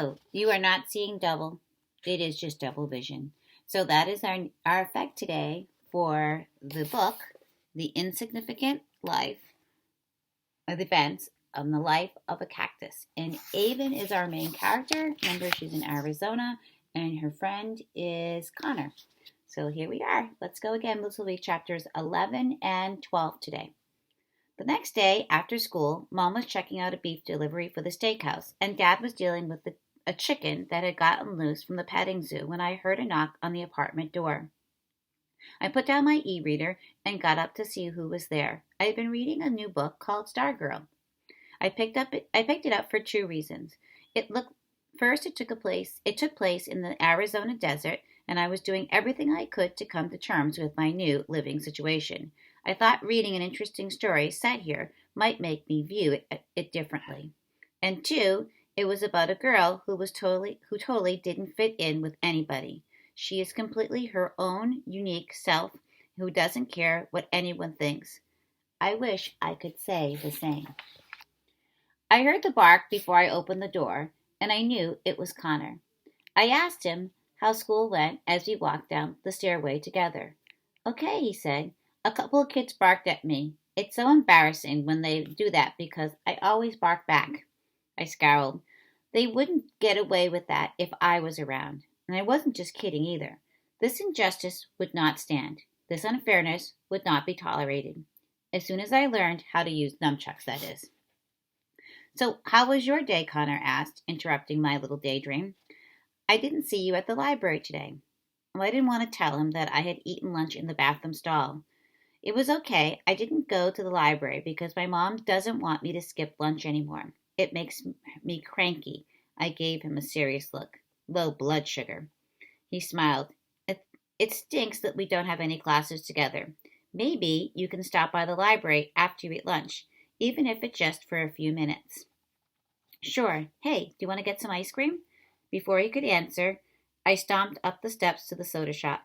No, you are not seeing double. It is just double vision. So that is our effect today for the book, The Insignificant Life of Events on the Life of a Cactus. And Avon is our main character. Remember, she's in Arizona, and her friend is Connor. So here we are. Let's go again. This will be chapters 11 and 12 today. The next day, after school, Mom was checking out a beef delivery for the steakhouse, and Dad was dealing with a chicken that had gotten loose from the petting zoo when I heard a knock on the apartment door. I put down my e-reader and got up to see who was there. I had been reading a new book called Stargirl. I picked it up for two reasons. It took place in the Arizona desert, and I was doing everything I could to come to terms with my new living situation. I thought reading an interesting story set here might make me view it differently. And two, it was about a girl who totally didn't fit in with anybody. She is completely her own unique self who doesn't care what anyone thinks. I wish I could say the same. I heard the bark before I opened the door, and I knew it was Connor. I asked him how school went as we walked down the stairway together. Okay, he said. A couple of kids barked at me. It's so embarrassing when they do that because I always bark back. I scowled. They wouldn't get away with that if I was around. And I wasn't just kidding either. This injustice would not stand. This unfairness would not be tolerated. As soon as I learned how to use nunchucks, that is. So, how was your day, Connor asked, interrupting my little daydream. I didn't see you at the library today. Well, I didn't want to tell him that I had eaten lunch in the bathroom stall. It was okay. I didn't go to the library because my mom doesn't want me to skip lunch anymore. It makes me cranky. I gave him a serious look. Low blood sugar. He smiled. It stinks that we don't have any classes together. Maybe you can stop by the library after you eat lunch, even if it's just for a few minutes. Sure. Hey, do you want to get some ice cream? Before he could answer, I stomped up the steps to the soda shop.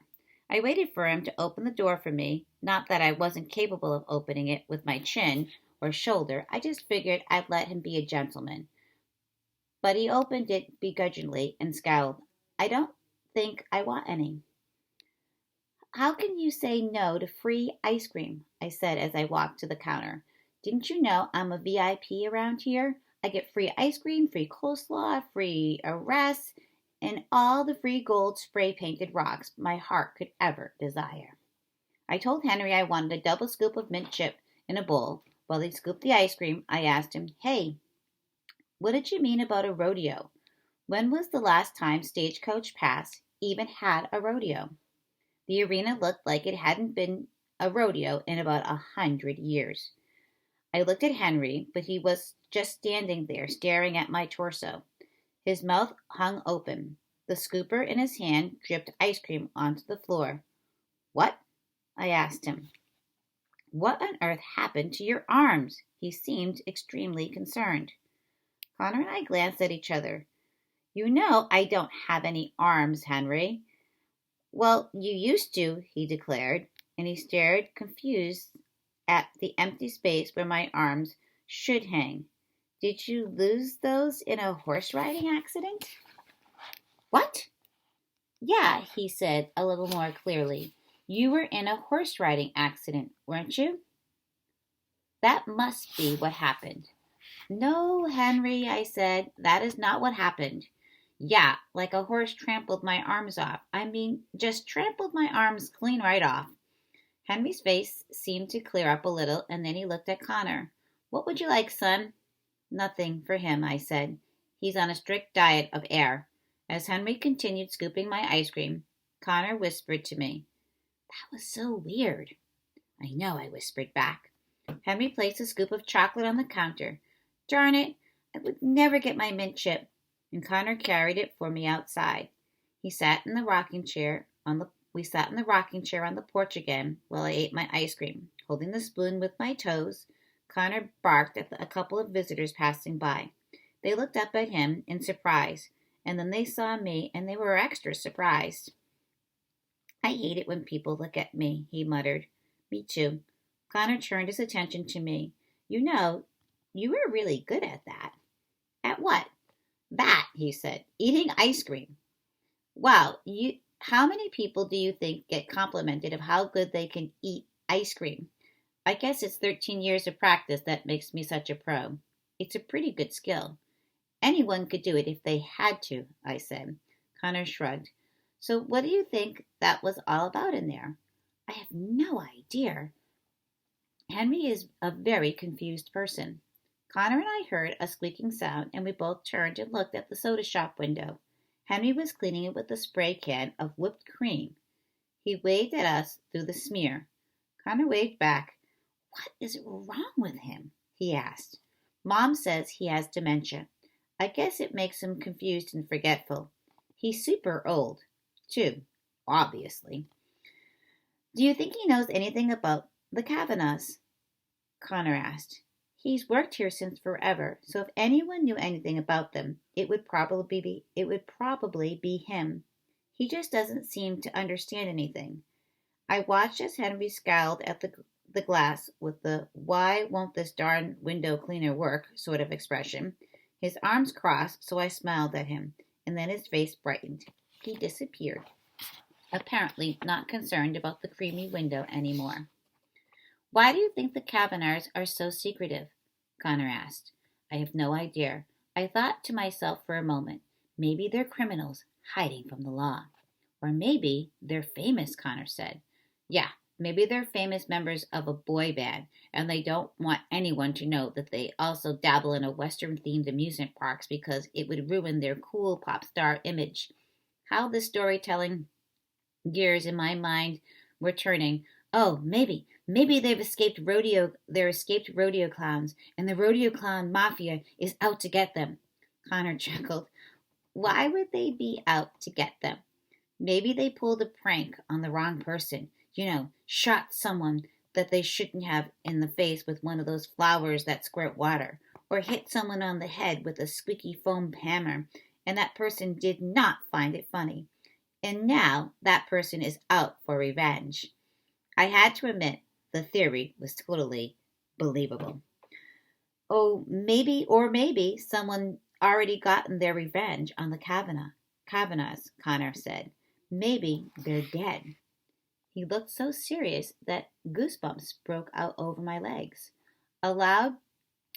I waited for him to open the door for me, not that I wasn't capable of opening it with my chin or shoulder. I just figured I'd let him be a gentleman. But he opened it begrudgingly and scowled. I don't think I want any. How can you say no to free ice cream? I said as I walked to the counter. Didn't you know I'm a VIP around here? I get free ice cream, free coleslaw, free arrests, and all the free gold spray-painted rocks my heart could ever desire. I told Henry I wanted a double scoop of mint chip in a bowl. While he scooped the ice cream, I asked him, Hey, what did you mean about a rodeo? When was the last time Stagecoach Pass even had a rodeo? The arena looked like it hadn't been a rodeo in about 100 years. I looked at Henry, but he was just standing there staring at my torso. His mouth hung open. The scooper in his hand dripped ice cream onto the floor. What? I asked him. What on earth happened to your arms? He seemed extremely concerned. Connor and I glanced at each other. You know I don't have any arms, Henry. Well, you used to, he declared, and he stared confused at the empty space where my arms should hang. Did you lose those in a horse riding accident? What? Yeah, he said a little more clearly. You were in a horse riding accident, weren't you? That must be what happened. No, Henry, I said, that is not what happened. Yeah, like a horse trampled my arms off. I mean, just trampled my arms clean right off. Henry's face seemed to clear up a little, and then he looked at Connor. What would you like, son? Nothing for him, I said. He's on a strict diet of air. As Henry continued scooping my ice cream, Connor whispered to me. That was so weird. I know, I whispered back. Henry placed a scoop of chocolate on the counter. Darn it, I would never get my mint chip. And Connor carried it for me outside. We sat in the rocking chair on the porch again while I ate my ice cream. Holding the spoon with my toes, Connor barked at a couple of visitors passing by. They looked up at him in surprise, and then they saw me, and they were extra surprised. I hate it when people look at me, he muttered. Me too. Connor turned his attention to me. You know, you were really good at that. At what? That, he said, eating ice cream. Wow, how many people do you think get complimented of how good they can eat ice cream? I guess it's 13 years of practice that makes me such a pro. It's a pretty good skill. Anyone could do it if they had to, I said. Connor shrugged. So what do you think that was all about in there? I have no idea. Henry is a very confused person. Connor and I heard a squeaking sound, and we both turned and looked at the soda shop window. Henry was cleaning it with a spray can of whipped cream. He waved at us through the smear. Connor waved back. What is wrong with him? He asked. Mom says he has dementia. I guess it makes him confused and forgetful. He's super old, too, obviously. Do you think he knows anything about the Kavanaghs? Connor asked. He's worked here since forever, so if anyone knew anything about them, it would probably be him. He just doesn't seem to understand anything. I watched as Henry scowled at the glass with the "why won't this darn window cleaner work" sort of expression. His arms crossed, so I smiled at him, and then his face brightened. He disappeared, apparently not concerned about the creamy window anymore. Why do you think the Kavanaughs are so secretive? Connor asked. I have no idea. I thought to myself for a moment, maybe they're criminals hiding from the law. Or maybe they're famous, Connor said. Yeah, maybe they're famous members of a boy band, and they don't want anyone to know that they also dabble in a Western-themed amusement parks because it would ruin their cool pop star image. How the storytelling gears in my mind were turning. Oh, maybe they're escaped rodeo clowns, and the rodeo clown mafia is out to get them. Connor chuckled. Why would they be out to get them? Maybe they pulled a prank on the wrong person. Shot someone that they shouldn't have in the face with one of those flowers that squirt water, or hit someone on the head with a squeaky foam hammer, and that person did not find it funny. And now that person is out for revenge. I had to admit, the theory was totally believable. Oh, maybe someone already gotten their revenge on the Kavanaughs, Connor said. Maybe they're dead. He looked so serious that goosebumps broke out over my legs. A loud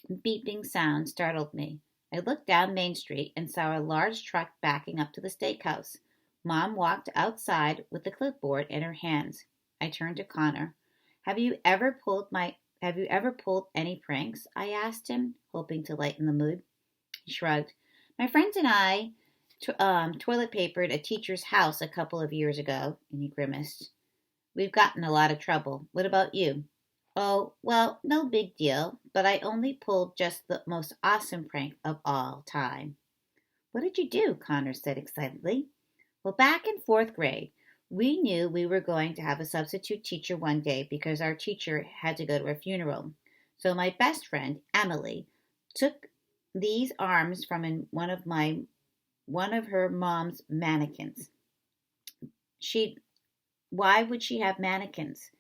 beeping sound startled me. I looked down Main Street and saw a large truck backing up to the steakhouse. Mom walked outside with the clipboard in her hands. I turned to Connor. Have you ever pulled any pranks? I asked him, hoping to lighten the mood. He shrugged. My friends and I toilet papered a teacher's house a couple of years ago, and he grimaced. We've gotten a lot of trouble. What about you? Oh, well, no big deal, but I only pulled just the most awesome prank of all time. What did you do? Connor said excitedly. Well, back in 4th grade, we knew we were going to have a substitute teacher one day because our teacher had to go to a funeral. So my best friend, Emily, took these arms from one of her mom's mannequins. Why would she have mannequins?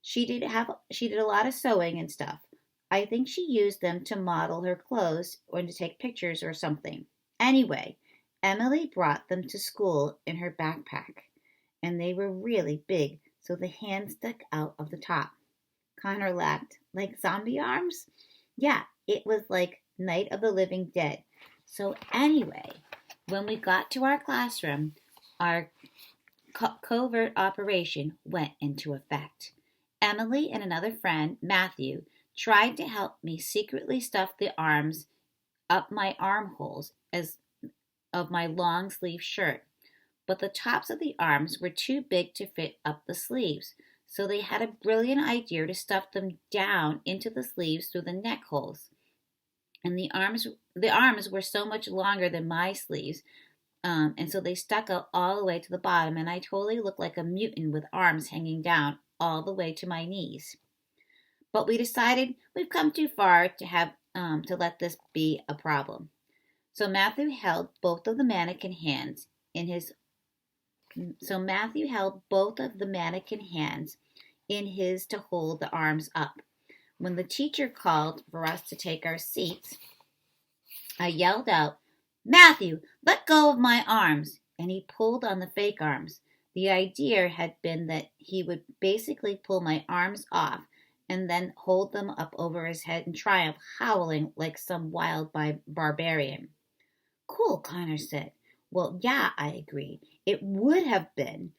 She did a lot of sewing and stuff. I think she used them to model her clothes or to take pictures or something. Anyway, Emily brought them to school in her backpack, and they were really big, so the hands stuck out of the top. Connor laughed. Like zombie arms? Yeah, it was like Night of the Living Dead. So anyway, when we got to our classroom, our covert operation went into effect. Emily and another friend, Matthew, tried to help me secretly stuff the arms up my armholes of my long sleeve shirt, but the tops of the arms were too big to fit up the sleeves, so they had a brilliant idea to stuff them down into the sleeves through the neck holes. And the arms were so much longer than my sleeves, and so they stuck out all the way to the bottom, and I totally looked like a mutant with arms hanging down all the way to my knees. But we decided we've come too far to let this be a problem. So Matthew held both of the mannequin hands in his to hold the arms up. When the teacher called for us to take our seats, I yelled out, Matthew, let go of my arms. And he pulled on the fake arms. The idea had been that he would basically pull my arms off and then hold them up over his head in triumph, howling like some wild barbarian. Cool, Connor said. Well, yeah, I agreed. It would have been.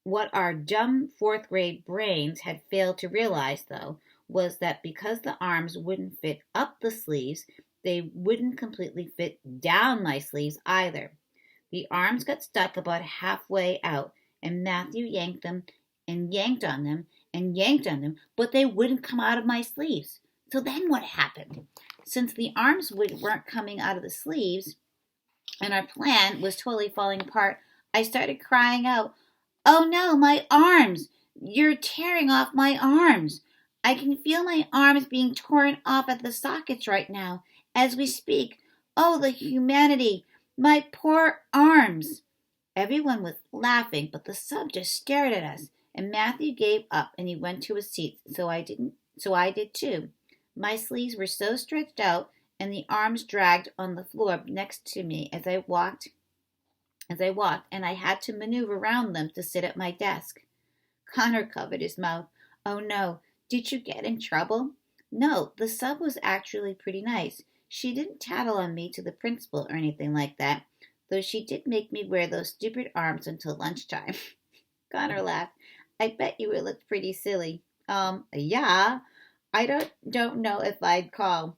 What our dumb fourth grade brains had failed to realize, though, was that because the arms wouldn't fit up the sleeves, they wouldn't completely fit down my sleeves either. The arms got stuck about halfway out, and Matthew yanked them and yanked on them and yanked on them, but they wouldn't come out of my sleeves. So then what happened? Since the arms weren't coming out of the sleeves and our plan was totally falling apart, I started crying out, "Oh no, my arms! You're tearing off my arms! I can feel my arms being torn off at the sockets right now as we speak. Oh, the humanity! My poor arms!" Everyone was laughing, but the sub just stared at us, and Matthew gave up and he went to his seat, so I did too. My sleeves were so stretched out and the arms dragged on the floor next to me as I walked, and I had to maneuver around them to sit at my desk. Connor covered his mouth. "Oh no, did you get in trouble?" "No, the sub was actually pretty nice. She didn't tattle on me to the principal or anything like that, though she did make me wear those stupid arms until lunchtime." Connor laughed. "I bet you it looked pretty silly." Yeah. I don't know if I'd call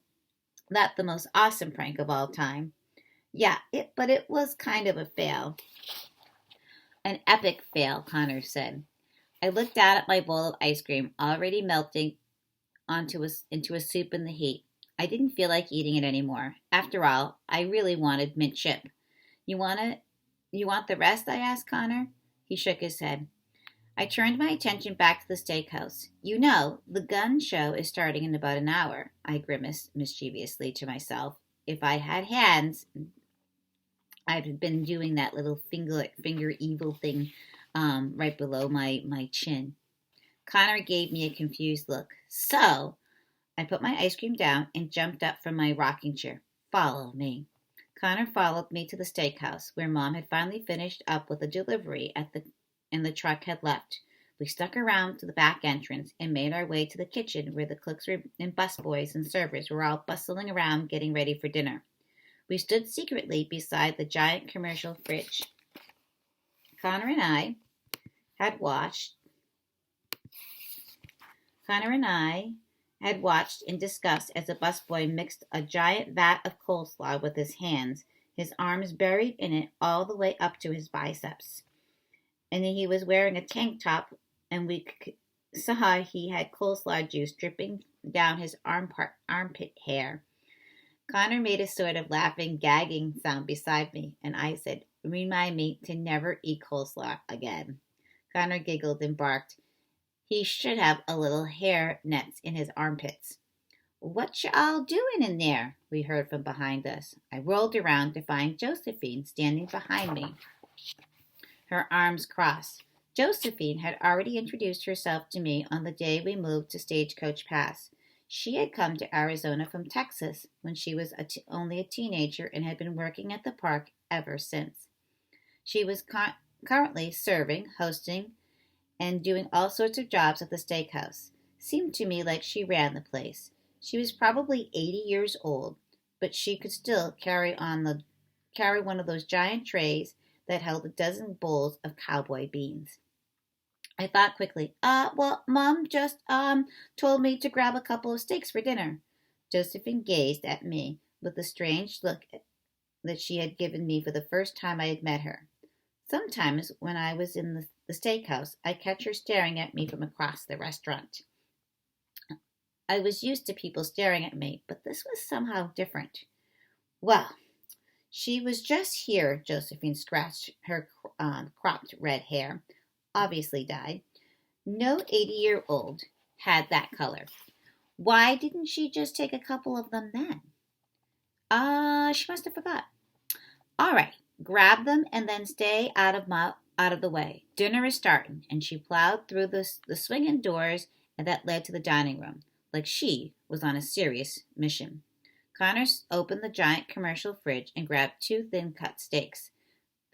that the most awesome prank of all time. Yeah, but it was kind of a fail. An epic fail, Connor said. I looked down at my bowl of ice cream, already melting into a soup in the heat. I didn't feel like eating it anymore. After all, I really wanted mint chip. You want the rest?" I asked Connor. He shook his head. I turned my attention back to the steakhouse. "You know, the gun show is starting in about an hour," I grimaced mischievously to myself. If I had hands, I've been doing that little finger evil thing right below my chin. Connor gave me a confused look. "So," I put my ice cream down and jumped up from my rocking chair. "Follow me." Connor followed me to the steakhouse, where Mom had finally finished up with a delivery and the truck had left. We stuck around to the back entrance and made our way to the kitchen, where the cooks and busboys and servers were all bustling around getting ready for dinner. We stood secretly beside the giant commercial fridge. Connor and I had watched and discussed as the busboy mixed a giant vat of coleslaw with his hands, his arms buried in it all the way up to his biceps. And he was wearing a tank top, and we saw he had coleslaw juice dripping down his armpit hair. Connor made a sort of laughing, gagging sound beside me, and I said, "Remind me to never eat coleslaw again." Connor giggled and barked. He should have a little hair nets in his armpits. "What you all doing in there?" we heard from behind us. I rolled around to find Josephine standing behind me, her arms crossed. Josephine had already introduced herself to me on the day we moved to Stagecoach Pass. She had come to Arizona from Texas when she was only a teenager and had been working at the park ever since. She was currently serving, hosting, and doing all sorts of jobs at the steakhouse. Seemed to me like she ran the place. She was probably 80 years old, but she could still carry one of those giant trays that held a dozen bowls of cowboy beans. I thought quickly. Well, Mom just told me to grab a couple of steaks for dinner." Josephine gazed at me with the strange look that she had given me for the first time I had met her. Sometimes when I was in the steakhouse, I'd catch her staring at me from across the restaurant. I was used to people staring at me, but this was somehow different. "Well, she was just here." Josephine scratched her cropped red hair, obviously dyed. "No 80-year-old had that color. Why didn't she just take a couple of them then?" She must have forgot." "All right, grab them and then stay out of the way. Dinner is starting." And she plowed through the swinging doors that led to the dining room, like she was on a serious mission. Connor opened the giant commercial fridge and grabbed 2 thin-cut steaks.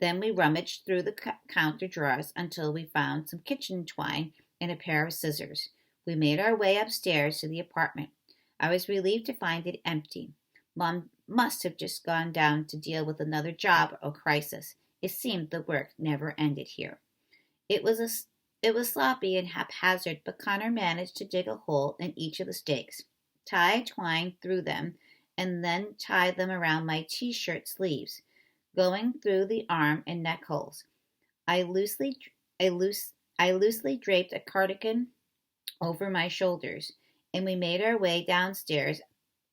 Then we rummaged through the counter drawers until we found some kitchen twine and a pair of scissors. We made our way upstairs to the apartment. I was relieved to find it empty. Mom must have just gone down to deal with another job or crisis. It seemed the work never ended here. It was sloppy and haphazard, but Connor managed to dig a hole in each of the steaks, tie twine through them, and then tie them around my t-shirt sleeves, going through the arm and neck holes. I loosely draped a cardigan over my shoulders, and we made our way downstairs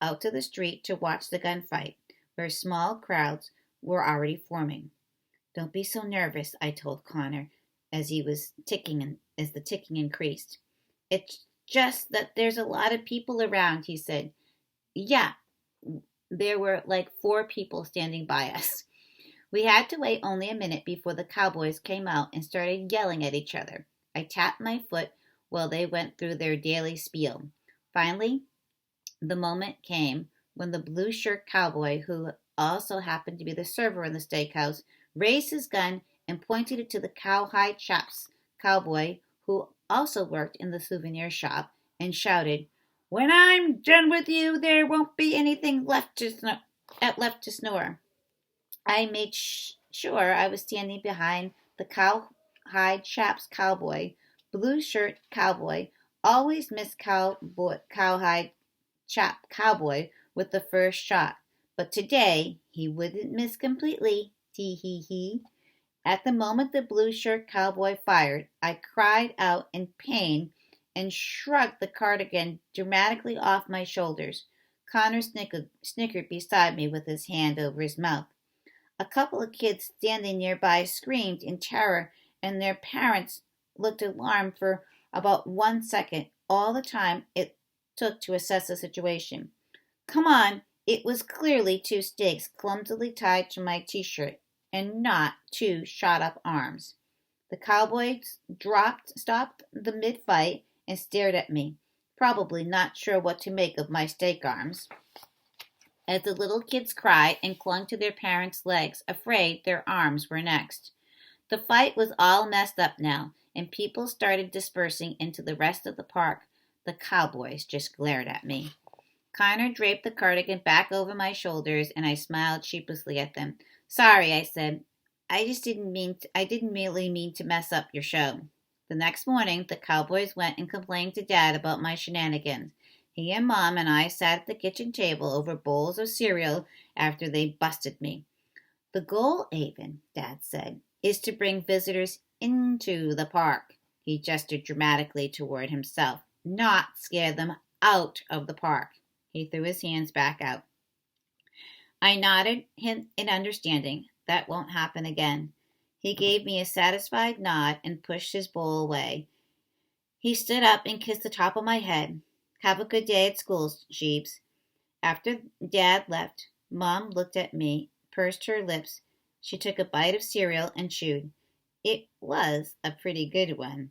out to the street to watch the gunfight, where small crowds were already forming. Don't be so nervous, I told Connor as the ticking increased. It's just that there's a lot of people around, he said. Yeah, there were like 4 people standing by us. We had to wait only a minute before the cowboys came out and started yelling at each other. I tapped my foot while they went through their daily spiel. Finally, the moment came when the blue shirt cowboy, who also happened to be the server in the steakhouse, raised his gun and pointed it to the cowhide chaps cowboy, who also worked in the souvenir shop, and shouted, "When I'm done with you, there won't be anything left to snore." I made sure I was standing behind the cowhide chaps cowboy. Blue shirt cowboy always missed cowhide chap cowboy with the first shot, but today he wouldn't miss completely. Tee hee hee. At the moment the blue shirt cowboy fired, I cried out in pain and shrugged the cardigan dramatically off my shoulders. Connor snickered beside me with his hand over his mouth. A couple of kids standing nearby screamed in terror, and their parents looked alarmed for about 1 second, all the time it took to assess the situation. Come on, it was clearly 2 steaks clumsily tied to my t-shirt, and not 2 shot-up arms. The cowboys stopped the mid-fight and stared at me, probably not sure what to make of my steak arms, as the little kids cried and clung to their parents' legs, afraid their arms were next. The fight was all messed up now, and people started dispersing into the rest of the park. The cowboys just glared at me. Connor draped the cardigan back over my shoulders, and I smiled sheepishly at them. Sorry, I said. I didn't really mean to mess up your show. The next morning, the cowboys went and complained to Dad about my shenanigans. He and Mom and I sat at the kitchen table over bowls of cereal after they busted me. The goal, Avon, Dad said, is to bring visitors into the park. He gestured dramatically toward himself, not scare them out of the park. He threw his hands back out. I nodded in understanding. That won't happen again. He gave me a satisfied nod and pushed his bowl away. He stood up and kissed the top of my head. Have a good day at school, Sheeps. After Dad left, Mom looked at me, pursed her lips. She took a bite of cereal and chewed. It was a pretty good one.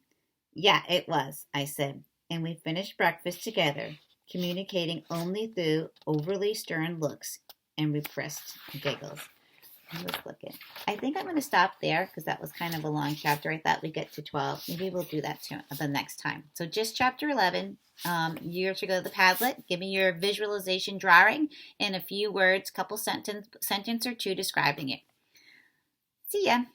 Yeah, it was, I said, and we finished breakfast together, communicating only through overly stern looks and repressed giggles. Let's look at. I think I'm going to stop there because that was kind of a long chapter. I thought we'd get to 12. Maybe we'll do that the next time. So just chapter 11. You're to go to the Padlet. Give me your visualization drawing in a few words, couple sentence or two describing it. See ya.